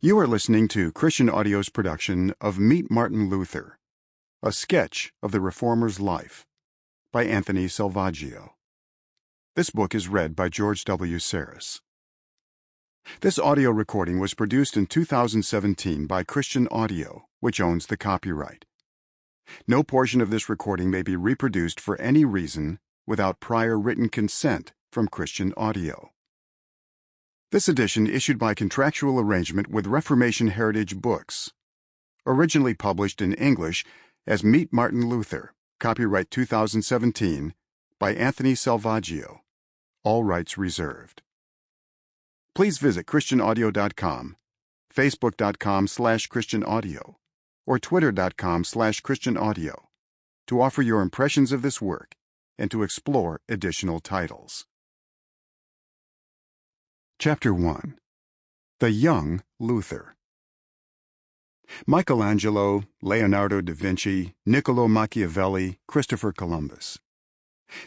You are listening to Christian Audio's production of Meet Martin Luther, a sketch of the Reformer's life, by Anthony Selvaggio. This book is read by George W. Sarris. This audio recording was produced in 2017 by Christian Audio, which owns the copyright. No portion of this recording may be reproduced for any reason without prior written consent from Christian Audio. This edition issued by contractual arrangement with Reformation Heritage Books. Originally published in English as Meet Martin Luther, copyright 2017, by Anthony Selvaggio. All rights reserved. Please visit christianaudio.com, facebook.com/christianaudio, or twitter.com/christianaudio to offer your impressions of this work and to explore additional titles. Chapter 1. The Young Luther. Michelangelo, Leonardo da Vinci, Niccolo Machiavelli, Christopher Columbus.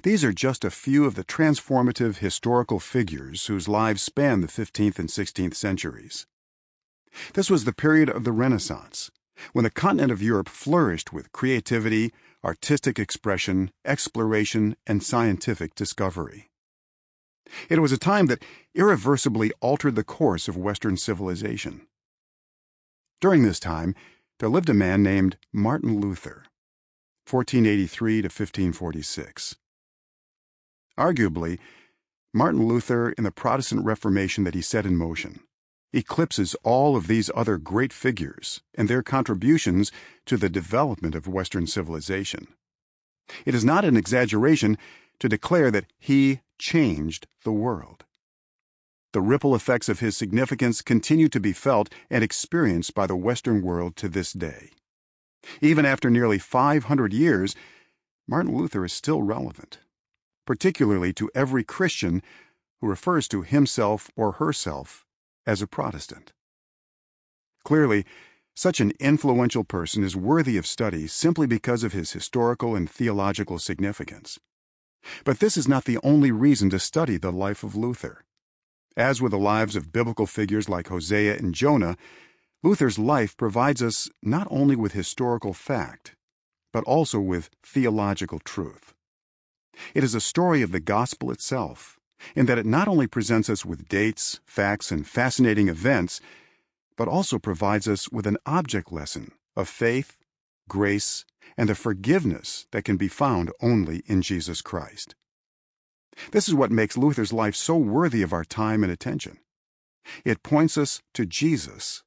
These are just a few of the transformative historical figures whose lives span the 15th and 16th centuries. This was the period of the Renaissance, when the continent of Europe flourished with creativity, artistic expression, exploration, and scientific discovery. It was a time that irreversibly altered the course of Western civilization. During this time, there lived a man named Martin Luther, 1483 to 1546. Arguably, Martin Luther, in the Protestant Reformation that he set in motion, eclipses all of these other great figures and their contributions to the development of Western civilization. It is not an exaggeration to declare that he changed the world. The ripple effects of his significance continue to be felt and experienced by the Western world to this day. Even after nearly 500 years, Martin Luther is still relevant, particularly to every Christian who refers to himself or herself as a Protestant. Clearly, such an influential person is worthy of study simply because of his historical and theological significance. But this is not the only reason to study the life of Luther. As with the lives of biblical figures like Hosea and Jonah, Luther's life provides us not only with historical fact, but also with theological truth. It is a story of the gospel itself, in that it not only presents us with dates, facts, and fascinating events, but also provides us with an object lesson of faith, grace, and the forgiveness that can be found only in Jesus Christ. This is what makes Luther's life so worthy of our time and attention. It points us to Jesus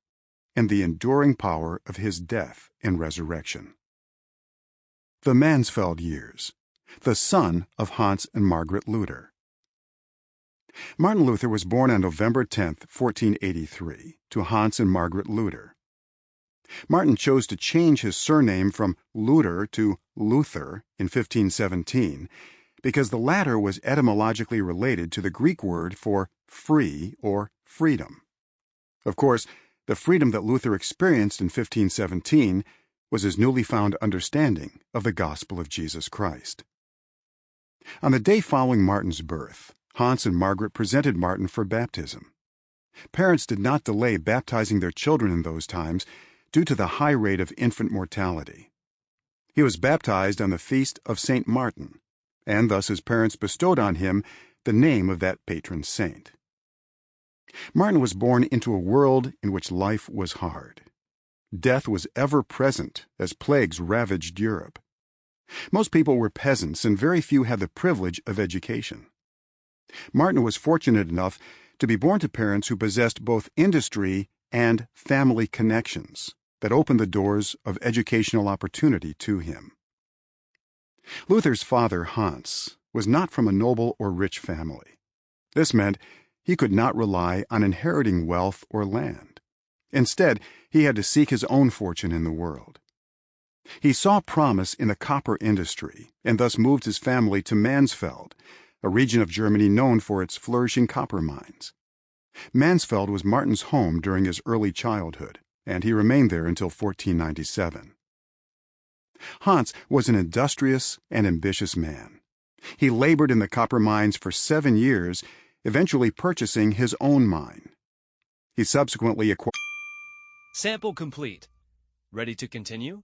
and the enduring power of his death and resurrection. The Mansfeld years, the son of Hans and Margaret Luther. Martin Luther was born on November 10, 1483, to Hans and Margaret Luther. Martin chose to change his surname from Luther to Luther in 1517 because the latter was etymologically related to the Greek word for free or freedom. Of course, the freedom that Luther experienced in 1517 was his newly found understanding of the gospel of Jesus Christ. On the day following Martin's birth, Hans and Margaret presented Martin for baptism. Parents did not delay baptizing their children in those times due to the high rate of infant mortality. He was baptized on the feast of St. Martin, and thus his parents bestowed on him the name of that patron saint. Martin was born into a world in which life was hard. Death was ever present as plagues ravaged Europe. Most people were peasants, and very few had the privilege of education. Martin was fortunate enough to be born to parents who possessed both industry and family connections that opened the doors of educational opportunity to him. Luther's father, Hans, was not from a noble or rich family. This meant he could not rely on inheriting wealth or land. Instead, he had to seek his own fortune in the world. He saw promise in the copper industry and thus moved his family to Mansfeld, a region of Germany known for its flourishing copper mines. Mansfeld was Martin's home during his early childhood, and he remained there until 1497. Hans was an industrious and ambitious man. He labored in the copper mines for 7 years, eventually purchasing his own mine. He subsequently acquired Sample complete. Ready to continue?